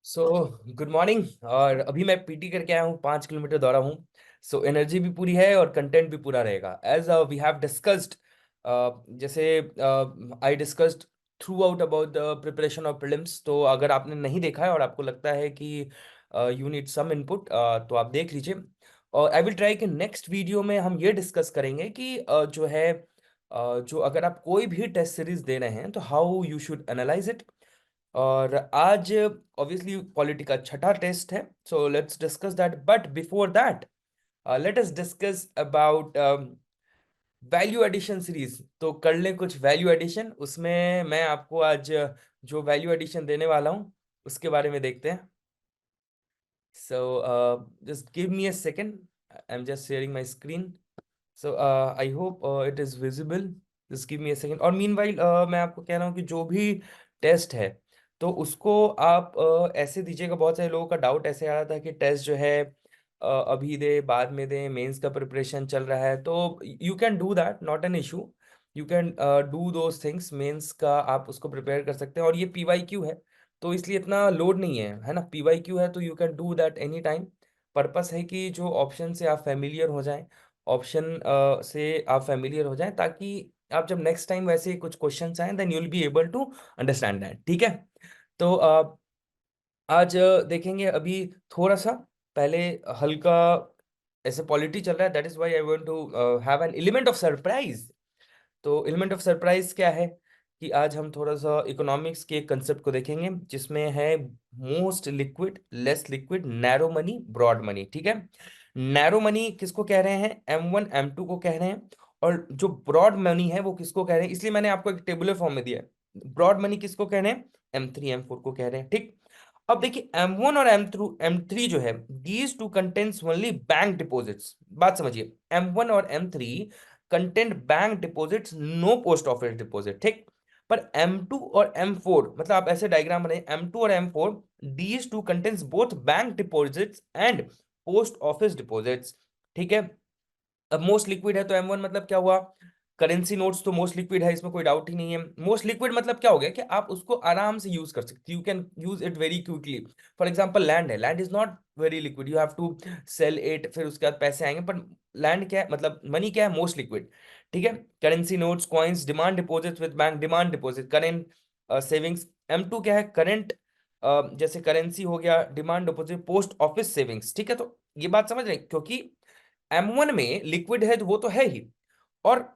So good morning. और अभी मैं पीटी करके आया हूँ, 5 किलोमीटर दौड़ा हूँ। सो एनर्जी भी पूरी है और कंटेंट भी पूरा रहेगा एज वी हैव डिस्कस्ड। जैसे I discussed throughout about the preparation of prelims. तो अगर आपने नहीं देखा है और आपको लगता है कि यू नीड सम इनपुट, तो आप देख लीजिए। और आई विल ट्राई कि नेक्स्ट वीडियो में हम ये डिस्कस करेंगे कि जो है जो अगर आप कोई भी टेस्ट सीरीज दे रहे हैं तो how you should analyse it. और आज ऑब्वियसली पॉलिटी का छठा टेस्ट है, so let's discuss that. But before that let us discuss about value addition series. तो कर लें कुछ वैल्यू एडिशन। उसमें मैं आपको आज जो वैल्यू एडिशन देने वाला हूँ उसके बारे में देखते हैं। So just give me a second, I am just sharing my screen. So I hope it is visible. Just give me a second. और मीनवाइल मैं आपको कह रहा हूँ कि जो भी टेस्ट है तो उसको आप ऐसे दीजिएगा। बहुत सारे लोगों का डाउट ऐसे आ रहा था कि टेस्ट जो है अभी दे बाद में दे, मेंस का प्रिपरेशन चल रहा है। तो you can do that, not an issue. You can do those things. Mains का आप उसको प्रिपेयर कर सकते हैं और ये पीवाई क्यू है तो इसलिए इतना लोड नहीं है ना। पीवाई क्यू है तो you can do that any time. Purpose है कि जो ऑप्शन से आप फेमिलियर हो जाएं, ऑप्शन से आप फेमिलियर हो जाएं, ताकि आप जब नेक्स्ट टाइम वैसे कुछ क्वेश्चंस आए then you will be able to understand that. ठीक है। तो आज देखेंगे अभी थोड़ा सा पहले हल्का ऐसे पॉलिटी चल रहा है, that is why I want to have an element of surprise. तो एलिमेंट ऑफ सरप्राइज क्या है कि आज हम थोड़ा सा इकोनॉमिक्स के कंसेप्ट को देखेंगे जिसमें है most liquid, less liquid, narrow money, broad money. ठीक है। नैरो मनी किसको कह रहे हैं? M1 M2 को कह रहे हैं। और जो ब्रॉड मनी है वो किसको कह रहे हैं? इसलिए मैंने आपको एक टेबुलर फॉर्म में दिया है। ब्रॉड मनी किसको कह रहे हैं? M3 M4 को कह रहे हैं। ठीक। अब देखिए M1 और M3 जो है, these two contains only bank deposits. बात समझिए, M1 और M3 content bank deposits, no post office deposit. ठीक। पर M2 और M4, मतलब आप ऐसे डायग्राम बनाइए, M2 और M4 these two contains both bank deposits and post office deposits. ठीक है। अब मोस्ट लिक्विड है तो M1 मतलब क्या हुआ? करेंसी नोट्स तो मोस्ट लिक्विड है, इसमें कोई डाउट ही नहीं है। मोस्ट लिक्विड मतलब क्या हो गया कि आप उसको आराम से यूज कर सकते, you can use it very quickly. For example land है, land is not very liquid, you have to sell it, फिर उसके बाद पैसे आएंगे। पर लैंड क्या है, मतलब मनी क्या है? Most liquid. ठीक है। Currency notes, coins, demand deposit with bank, demand deposit, current savings. M2 क्या है? करेंट, जैसे करेंसी हो गया, demand deposit, post office savings. ठीक है। तो ये बात समझ रहे हैं? क्योंकि M1 में लिक्विड है तो वो तो है ही, और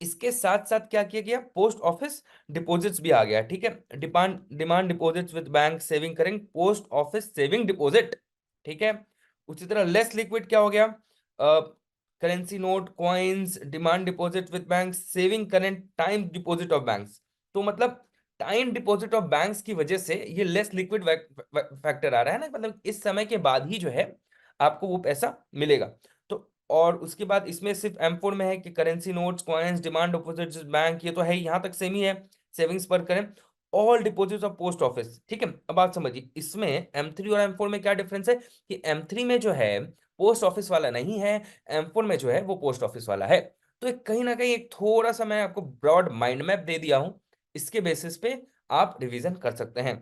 इसके साथ साथ क्या किया गया? पोस्ट ऑफिस डिपॉजिट्स भी आ गया। ठीक है। Demand demand deposits with bank saving current, post office saving deposit. ठीक है। उसी तरह लेस लिक्विड क्या हो गया? Currency note, coins, demand deposit with bank saving current, time deposit of banks. तो मतलब टाइम डिपॉजिट ऑफ बैंक्स की वजह से ये लेस लिक्विड फैक्टर आ रहा है ना, मतलब इस समय के बाद ही जो है आपको वो पैसा मिलेगा। तो और उसके बाद इसमें सिर्फ M4 में है कि currency notes, coins, demand deposits bank, ये तो है, यहाँ तक सेम ही है। सेविंग्स पर करें, all deposits of post office. ठीक है। अब बात समझिए, इसमें M3 और M4 में क्या डिफरेंस है कि M3 में जो है पोस्ट ऑफिस वाला नहीं है, M4 में जो है वो पोस्ट ऑफिस वाला है। तो एक कहीं ना कहीं एक थोड़ा सा मैं आपको ब्रॉड माइंड मैप दे दिया हूं, इसके बेसिस पे आप रिवीजन कर सकते हैं।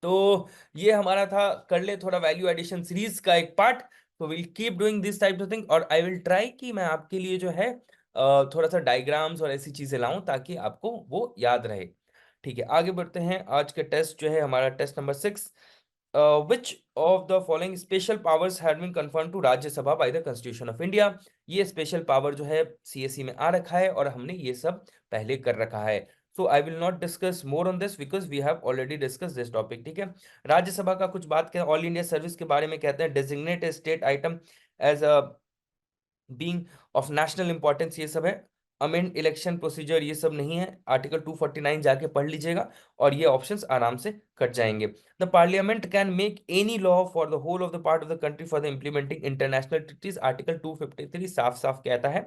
तो ये हमारा था कर ले थोड़ा वैल्यू एडिशन सीरीज का एक पार्ट। तो will keep doing this type of thing, और आई विल ट्राई कि मैं आपके लिए जो है थोड़ा सा डायग्राम्स और ऐसी चीजें लाऊं ताकि आपको वो याद रहे। ठीक है, आगे बढ़ते हैं। आज के टेस्ट जो है हमारा test number 6। Which of the following special powers had been confirm to Rajya Sabha by the constitution of India? ये स्पेशल पावर जो है CSE में आ रखा है और हमने ये सब पहले कर रखा है। So I will not discuss more on this because we have already discussed this topic. ठीक है। राज्यसभा का कुछ बात करें, ऑल इंडिया सर्विस के बारे में कहते हैं, designate state item as a being of national importance, ये सब है। अमेंड इलेक्शन प्रोसीजर, ये सब नहीं है। आर्टिकल 249 जाके पढ़ लीजिएगा और ये ऑप्शंस आराम से कट जाएंगे। The parliament can make any law for the whole of the part of the country for the implementing international treaties, article 253 साफ साफ कहता है।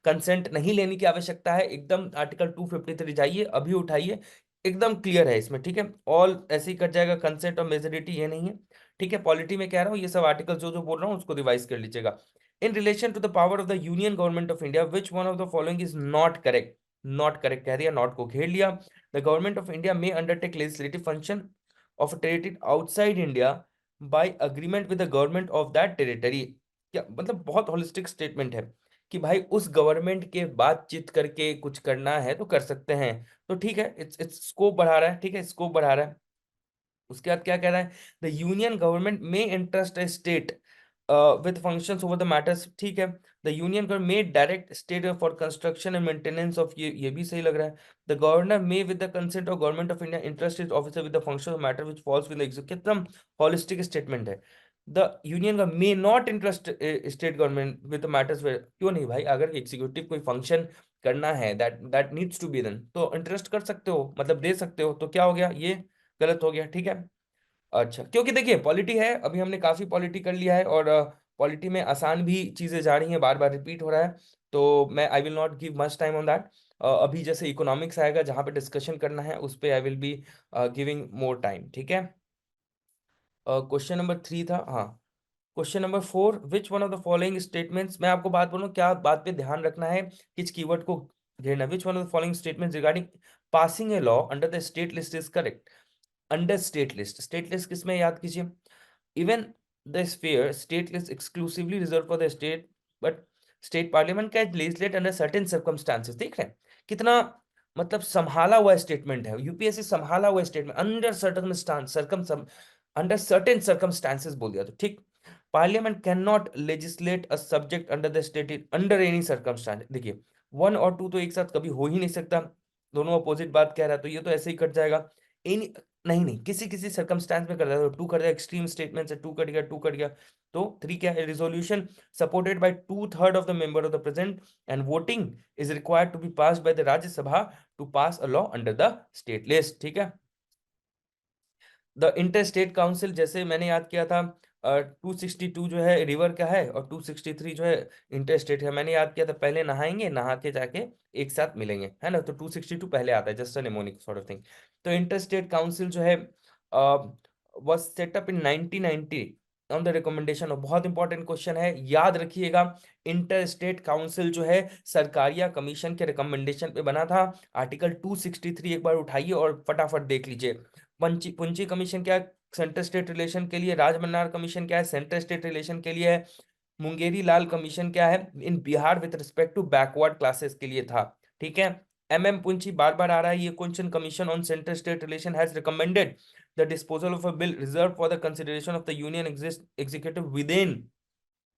कंसेंट नहीं लेने की आवश्यकता है, एकदम आर्टिकल 253 जाइए अभी उठाइए, एकदम क्लियर है इसमें। ठीक है। ऑल ऐसे ही कट जाएगा, कंसेंट और मेजोरिटी ये नहीं है। ठीक है। पॉलिटी में कह रहा हूँ, ये सब आर्टिकल जो जो बोल रहा हूँ उसको रिवाइज कर लीजिएगा। In relation to the power of the Union Government of India, which one of the following is not correct? Not correct कह दिया, not को घेर लिया। The government of India may undertake legislative function of territory outside India by agreement with the government of that territory. क्या मतलब, बहुत holistic statement है कि भाई उस गवर्नमेंट के बातचीत करके कुछ करना है तो कर सकते हैं। तो ठीक है, इट्स स्कोप बढ़ा रहा है, ठीक है, स्कोप बढ़ा रहा है। उसके बाद क्या कह रहा है, द यूनियन गवर्नमेंट में interest A state with functions over the matters, ठीक है। द यूनियन गवर्नमेंट में direct state for construction and maintenance of, ये भी सही लग रहा है। द गवर्नर में with the consent of government of India interest is officer with the function of matter which falls with the कितना holistic statement है। The union government may not interest state government with the matters, क्यों नहीं भाई, अगर executive कोई function करना है that that needs to be done, तो इंटरेस्ट कर सकते हो, मतलब दे सकते हो। तो क्या हो गया, ये गलत हो गया, ठीक है। अच्छा, क्योंकि देखिए पॉलिटी है, अभी हमने काफी पॉलिटी कर लिया है, और पॉलिटी में आसान भी चीजें जा रही हैं, बार बार रिपीट हो रहा है, तो मैं आई will not give much time on that. अभी जैसे इकोनॉमिक्स आएगा जहां पे डिस्कशन करना है, उस पे I will be giving more time, ठीक है। क्वेश्चन नंबर 3 था, हाँ। Question number 4, which one of the following statements, मैं आपको बात बोलूं, क्या बात पे ध्यान रखना है, किस कीवर्ड को घेरना, which one of the following statements regarding passing a law under the state list is correct. Under state list, state list किसमें, याद कीजिए, even the sphere state is exclusively reserved for the state, but state parliament can legislate under certain circumstances। देख रहे हैं कितना मतलब संभाला हुआ स्टेटमेंट है, यूपीएससी संभाला हुआ statement, under certain circum under certain circumstances बोल दिया तो ठीक। Parliament can not legislate a subject under the state under any circumstance. देखिए वन और टू तो एक साथ कभी हो ही नहीं सकता, दोनों अपोजिट बात कह रहा है, तो ये तो ऐसे ही कट जाएगा। इन नहीं नहीं, किसी किसी सर्कमस्टांस में कर दिया तो टू कर दिया, एक्सट्रीम स्टेटमेंट से टू कट गया, टू कट गया। तो थ्री क्या है, resolution supported by 2/3 of the member of the present and voting is required to be passed by the Rajya Sabha to pass a law under the state list, ठीक है। द इंटर स्टेट काउंसिल, जैसे मैंने याद किया था, 262 जो है रिवर का है, और 263 जो है इंटर स्टेट है। मैंने याद किया था, पहले नहाएंगे, नहा के जाके एक साथ मिलेंगे, है ना, तो 262 पहले आता है, just a mnemonic sort of thing. तो इंटर स्टेट काउंसिल जो है was setup in 1990 on the recommendation of, बहुत इंपॉर्टेंट क्वेश्चन है, याद रखिएगा। इंटर स्टेट काउंसिल जो है सरकारिया कमीशन के रिकमेंडेशन पे बना था। आर्टिकल 263 एक बार उठाइए और फटाफट देख लीजिए। पुंची पुंची कमीशन क्या है, सेंटर स्टेट रिलेशन के लिए। राजमन्नार कमीशन क्या है, सेंटर स्टेट रिलेशन के लिए है। मुंगेरी लाल कमीशन क्या है, in Bihar with respect to backward classes के लिए था, ठीक है। एमएम पुंची बार बार आ रहा है, ये question, commission on centre state relation has recommended the disposal of a bill reserve for the consideration of the union executive within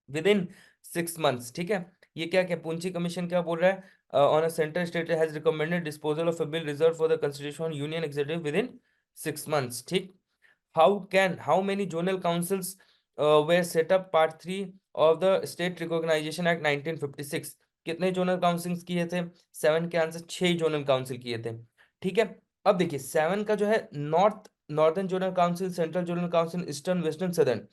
within 6 months, ठीक है। ये क्या क्या पूंची कमीशन क्या बोल रहा है, on a centre state has recommended disposal of a bill reserve for the consideration union executive within 6 months, ठीक। How many zonal councils were set up, part 3 of the State Recognition Act 1956। कितने zonal councils किए थे, 7 के answer, 6 zonal council किए थे, ठीक है। अब देखिए 7 का जो है, northern zonal council, central zonal council, eastern, western, southern.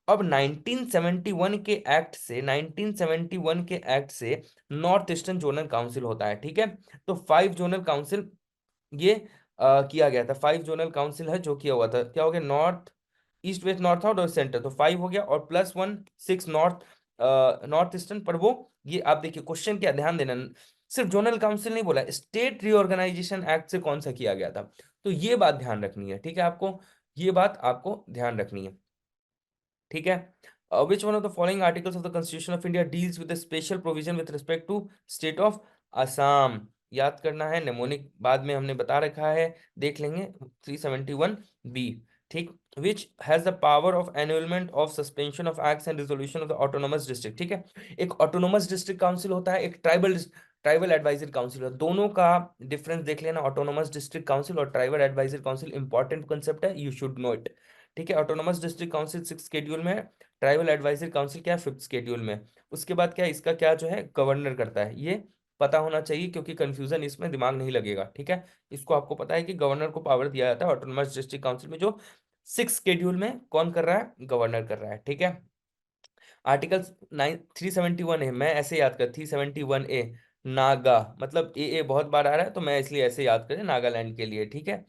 अब 1971 के एक्ट से, 1971 के एक्ट से नॉर्थ ईस्टर्न जोनल काउंसिल होता है, ठीक है। तो 5 जोनल काउंसिल ये किया गया था, 5 जोनल काउंसिल है जो किया हुआ था, क्या हो गया, north east, west, north south और सेंटर, तो 5 हो गया, और +1 6 नॉर्थ, नॉर्थ ईस्टर्न। पर वो ये आप देखिए क्वेश्चन क्या, ध्यान देना, सिर्फ जोनल काउंसिल नहीं बोला, स्टेट रीऑर्गेनाइजेशन एक्ट से कौन सा किया गया था, तो ये बात ध्यान रखनी है, ठीक है, आपको ये बात आपको ध्यान रखनी है, ठीक है। Which one of the following articles of the constitution of India deals with special provision with respect to state of Assam, याद करना है, नेमोनिक बाद में हमने बता रखा है, देख लेंगे, 371 बी, ठीक। Which has the power of annulment of suspension of acts and resolution of the autonomous district, ठीक है। एक ऑटोनोमस डिस्ट्रिक्ट काउंसिल होता है, एक ट्राइबल एडवाइजरी काउंसिल होता है, दोनों का डिफरेंस देख लेना, ऑटोनोमस डिस्ट्रिक्ट काउंसिल और tribal advisory council, important concept है, यू शुड नो इट, ठीक है। ऑटोनोमस डिस्ट्रिक्ट काउंसिल 6 शेड्यूल में है, ट्राइबल एडवाइजरी काउंसिल क्या है, 5th शेड्यूल में। उसके बाद क्या है, इसका क्या जो है गवर्नर करता है, ये पता होना चाहिए, क्योंकि कंफ्यूजन इसमें दिमाग नहीं लगेगा, ठीक है। इसको आपको पता है कि गवर्नर को पावर दिया जाता है ऑटोनोमस डिस्ट्रिक्ट काउंसिल में, जो 6 शेड्यूल में कौन कर रहा है, गवर्नर कर रहा है, ठीक है। आर्टिकल 371 है, मैं ऐसे याद कर, 371 ए, नागा, मतलब ए बहुत बार आ रहा है तो मैं इसलिए ऐसे याद करें, नागालैंड के लिए, ठीक है।